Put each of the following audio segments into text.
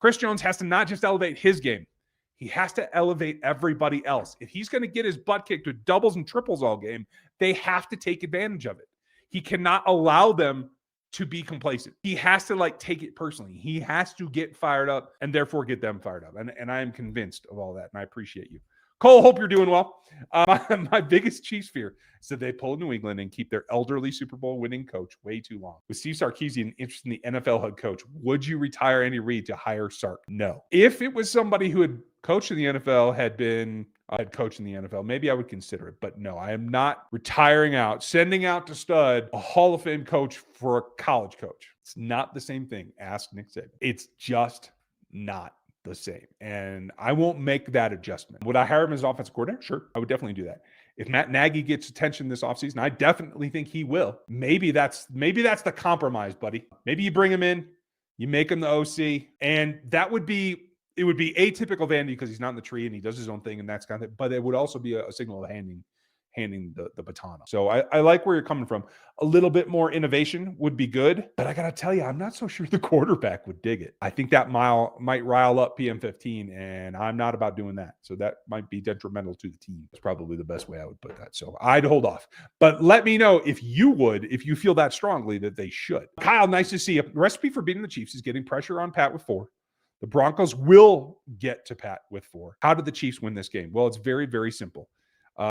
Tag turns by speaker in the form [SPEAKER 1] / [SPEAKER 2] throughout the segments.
[SPEAKER 1] Chris Jones has to not just elevate his game. He has to elevate everybody else. If he's going to get his butt kicked with doubles and triples all game, they have to take advantage of it. He cannot allow them to be complacent. He has to take it personally. He has to get fired up and therefore get them fired up. And I am convinced of all that. And I appreciate you. Cole, hope you're doing well. My biggest Chiefs fear is that they pull New England and keep their elderly Super Bowl winning coach way too long. With Steve Sarkisian interested in the NFL head coach, would you retire Andy Reid to hire Sark? No. If it was somebody who had coached in the NFL, had been a head coach in the NFL, maybe I would consider it. But no, I am not retiring out, sending out to stud a Hall of Fame coach for a college coach. It's not the same thing. Ask Nick Saban. It's just not the same. And I won't make that adjustment. Would I hire him as offensive coordinator? Sure. I would definitely do that. If Matt Nagy gets attention this offseason, I definitely think he will. Maybe that's the compromise, buddy. Maybe you bring him in, you make him the OC, and it would be atypical Vandy because he's not in the tree and he does his own thing and that's kind of, but it would also be a signal of handing the baton. So I like where you're coming from. A little bit more innovation would be good, but I got to tell you, I'm not so sure the quarterback would dig it. I think that might rile up PM15, and I'm not about doing that. So that might be detrimental to the team. That's probably the best way I would put that. So I'd hold off, but let me know if you feel that strongly that they should. Kyle, nice to see you. The recipe for beating the Chiefs is getting pressure on Pat with 4. The Broncos will get to Pat with 4. How did the Chiefs win this game? Well, it's very, very simple.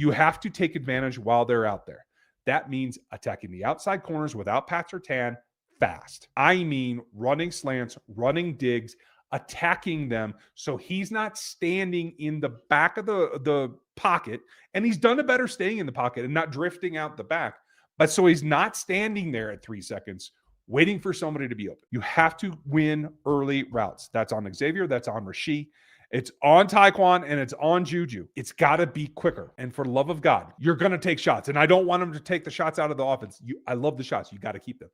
[SPEAKER 1] You have to take advantage while they're out there. That means attacking the outside corners without Pat Surtain fast. I mean, running slants, running digs, attacking them so he's not standing in the back of the pocket. And he's done a better staying in the pocket and not drifting out the back. But so he's not standing there at 3 seconds waiting for somebody to be open. You have to win early routes. That's on Xavier. That's on Rasheed. It's on Tyquan and it's on Juju. It's got to be quicker. And for the love of God, you're going to take shots. And I don't want them to take the shots out of the offense. I love the shots. You got to keep them.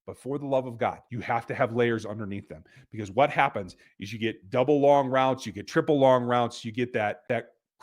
[SPEAKER 1] But for the love of God, you have to have layers underneath them. Because what happens is you get double long routes, you get triple long routes, you get that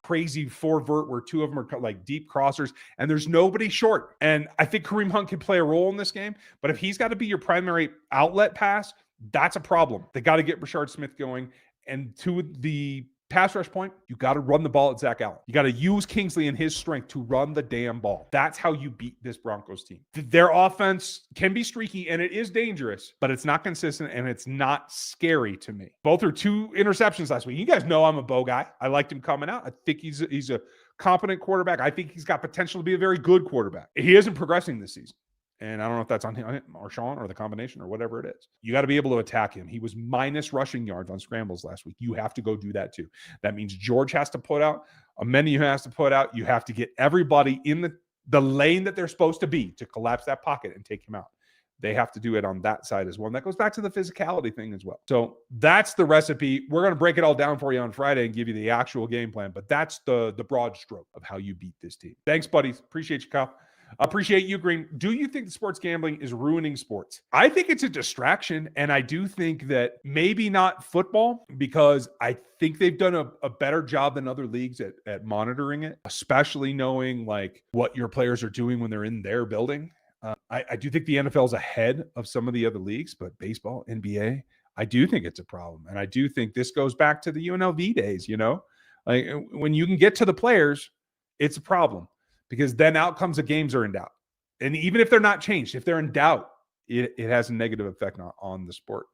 [SPEAKER 1] crazy 4-vert where 2 of them are like deep crossers, and there's nobody short. And I think Kareem Hunt can play a role in this game. But if he's got to be your primary outlet pass, that's a problem. They got to get Brashard Smith going. And to the pass rush point, you got to run the ball at Zach Allen. You got to use Kingsley and his strength to run the damn ball. That's how you beat this Broncos team. Their offense can be streaky and it is dangerous, but it's not consistent and it's not scary to me. Both are 2 interceptions last week. You guys know I'm a Bo guy. I liked him coming out. I think he's a competent quarterback. I think he's got potential to be a very good quarterback. He isn't progressing this season. And I don't know if that's on him or Sean or the combination or whatever it is. You got to be able to attack him. He was minus rushing yards on scrambles last week. You have to go do that too. That means George has to put out, a menu has to put out. You have to get everybody in the lane that they're supposed to be to collapse that pocket and take him out. They have to do it on that side as well. And that goes back to the physicality thing as well. So that's the recipe. We're going to break it all down for you on Friday and give you the actual game plan. But that's the broad stroke of how you beat this team. Thanks, buddies. Appreciate you, Kyle. Appreciate you, Green. Do you think sports gambling is ruining sports? I think it's a distraction, and I do think that maybe not football, because I think they've done a better job than other leagues at monitoring it, especially knowing like what your players are doing when they're in their building. I do think the NFL is ahead of some of the other leagues, but baseball, NBA, I do think it's a problem. And I do think this goes back to the UNLV days, like when you can get to the players, it's a problem. Because then outcomes of games are in doubt. And even if they're not changed, if they're in doubt, it has a negative effect on the sport,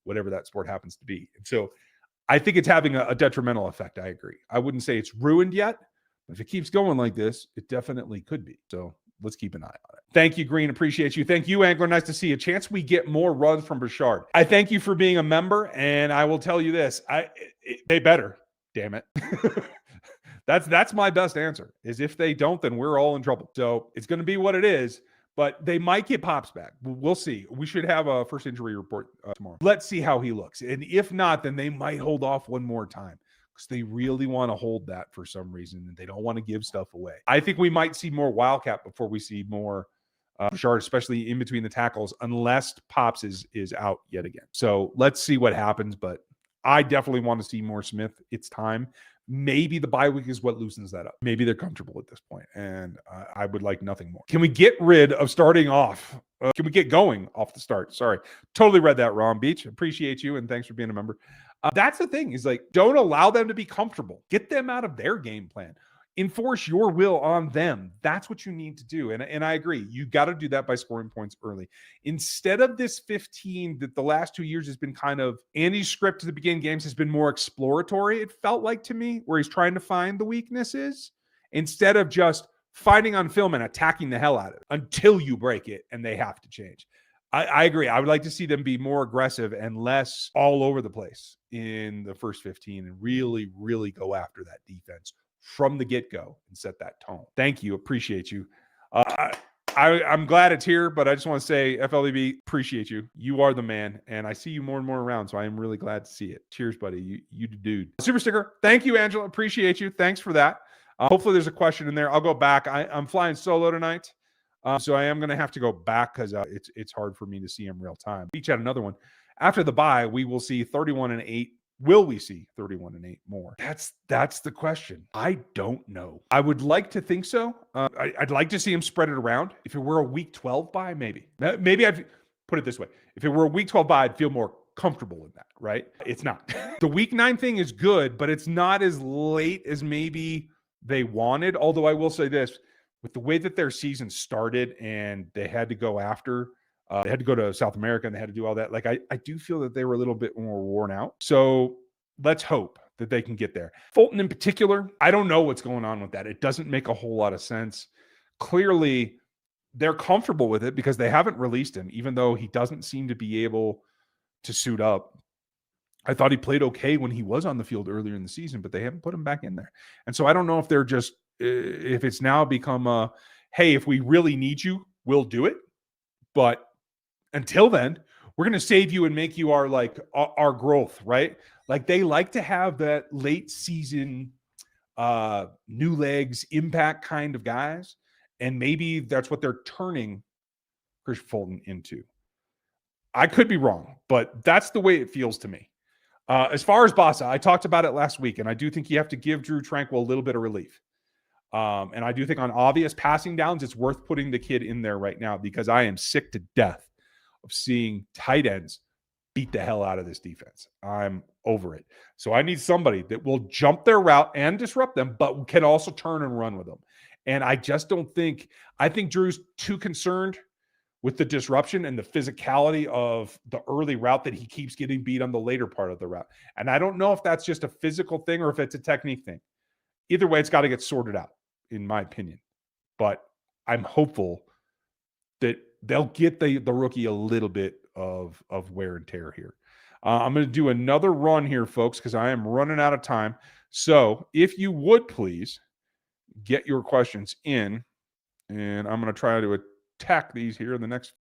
[SPEAKER 1] whatever that sport happens to be. And so I think it's having a detrimental effect. I agree. I wouldn't say it's ruined yet, but if it keeps going like this, it definitely could be. So let's keep an eye on it. Thank you, Green. Appreciate you. Thank you, Angler. Nice to see you. Chance we get more runs from Brashard. I thank you for being a member, and I will tell you this. They better, damn it. That's my best answer, is if they don't, then we're all in trouble. So it's going to be what it is, but they might get Pops back. We'll see. We should have a first injury report tomorrow. Let's see how he looks. And if not, then they might hold off one more time because they really want to hold that for some reason, and they don't want to give stuff away. I think we might see more Wildcat before we see more Brashard, especially in between the tackles, unless Pops is out yet again. So let's see what happens, but I definitely want to see more Smith. It's time. Maybe the bye week is what loosens that up. Maybe they're comfortable at this point, and I would like nothing more. Can we get rid of starting off? Can we get going off the start? Sorry. Totally read that wrong, Beach. Appreciate you, and thanks for being a member. That's the thing, is like, don't allow them to be comfortable. Get them out of their game plan. Enforce your will on them. That's what you need to do. And I agree. You got to do that by scoring points early. Instead of this 15 that the last 2 years has been kind of, Andy's script to the beginning games has been more exploratory, it felt like to me, where he's trying to find the weaknesses instead of just fighting on film and attacking the hell out of it until you break it and they have to change. I agree. I would like to see them be more aggressive and less all over the place in the first 15 and really, really go after that defense from the get-go and set that tone. Thank you. Appreciate you. I'm glad it's here, but I just want to say, FLEB, appreciate you. You are the man, and I see you more and more around, so I am really glad to see it. Cheers, buddy. You the dude. Super sticker. Thank you, Angela. Appreciate you. Thanks for that. Hopefully there's a question in there. I'll go back. I'm flying solo tonight. So I am going to have to go back because it's hard for me to see him real time. Each had another one. After the bye, we will see 31-8. Will we see 31-8 more? That's the question. I don't know. I would like to think so. I'd like to see him spread it around. If it were a week 12 bye, maybe I'd put it this way. If it were a week 12 bye, I'd feel more comfortable with that, right? It's not. The week 9 thing is good, but it's not as late as maybe they wanted. Although I will say this, with the way that their season started and they had to go after, they had to go to South America and they had to do all that. Like, I do feel that they were a little bit more worn out. So let's hope that they can get there. Fulton in particular, I don't know what's going on with that. It doesn't make a whole lot of sense. Clearly, they're comfortable with it because they haven't released him, even though he doesn't seem to be able to suit up. I thought he played okay when he was on the field earlier in the season, but they haven't put him back in there. And so I don't know if they're just, if it's now become a, hey, if we really need you, we'll do it. But until then, we're going to save you and make you our growth, right? Like, they like to have that late season, new legs impact kind of guys. And maybe that's what they're turning Chris Fulton into. I could be wrong, but that's the way it feels to me. As far as Bassa, I talked about it last week, and I do think you have to give Drew Tranquill a little bit of relief. And I do think on obvious passing downs, it's worth putting the kid in there right now because I am sick to death of seeing tight ends beat the hell out of this defense. I'm over it. So I need somebody that will jump their route and disrupt them, but can also turn and run with them. And I just don't think, I think Drew's too concerned with the disruption and the physicality of the early route that he keeps getting beat on the later part of the route. And I don't know if that's just a physical thing or if it's a technique thing. Either way, it's got to get sorted out, in my opinion. But I'm hopeful that they'll get the rookie a little bit of wear and tear here. I'm going to do another run here, folks, because I am running out of time. So if you would please get your questions in, and I'm going to try to attack these here in the next